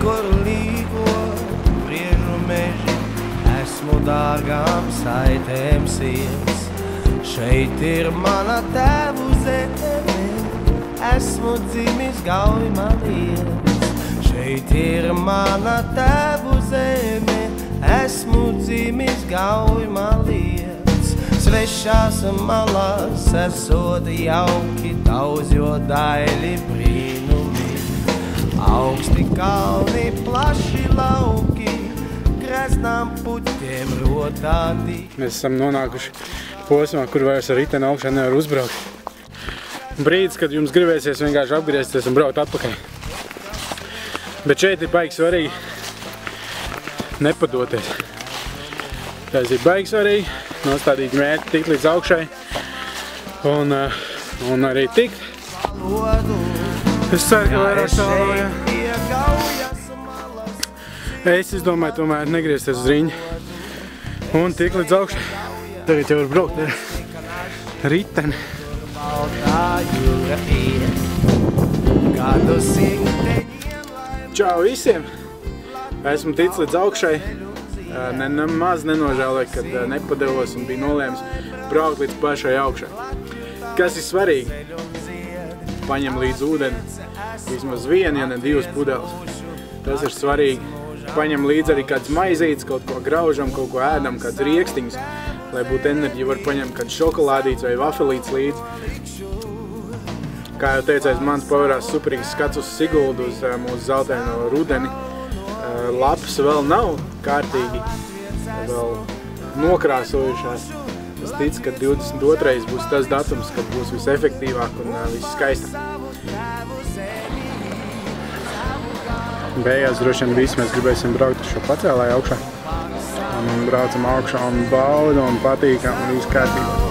kur līgo briežu meži, esmu dārgām saitēm sirds. Šeit ir mana tēvu zeme, esmu dzimis Gaujmā lietas. Šeit ir mana tēvu zeme, esmu dzimis Gaujmā lietas. Svešās malās esot jauki, daudz jo daļi brīnumi. Augsti kalni, plaši lauki, greznām puķiem rotāti. Mēs esam nonākuši posmā, kur vairs ar riteni augšā nevar uzbraukt. Brīdis, kad jums gribēsies vienkārši apgriezties un braukt atpakaļ. Bet šeit ir baigi svarīgi nepadoties. Tas ir baigi svarīgi nostādīt mērķi, tikt līdz augšai un arī tikt. Es ceru, ka vairāk tālāk. Es domāju, tomēr negriezties uz riņu un tikt līdz augšai. Tagad jau var braukt ar riteni. Čau visiem! Esmu ticis līdz augšai. Nemaz nenožēloju, kad nepadevos un bija nolēms braukt līdz pašai augšai. Kas ir svarīgi? Paņem līdz ūdeni vismaz vienu, ja ne divas pudeles. Tas ir svarīgi. Paņem līdz arī kāds maizītes, kaut ko graužam, kaut ko ēdam, kāds riekstiņus, lai būtu enerģija. Var paņemt kāds šokolādīts vai vafelīts līdz. Kā jau teicais, mans pavarās superīgs skats uz Siguldu, uz mūsu zeltaino rudeni. Lapas vēl nav kārtīgi, vēl nokrāsojušās. Es ticu, ka 22. būs tas datums, kad būs visefektīvāk un visskaistāk. Beigās droši vien visi mēs gribēsim braukt ar šo pacēlāju augšā. Un braucam augšā un baudam un patīkam un viss kārtībā.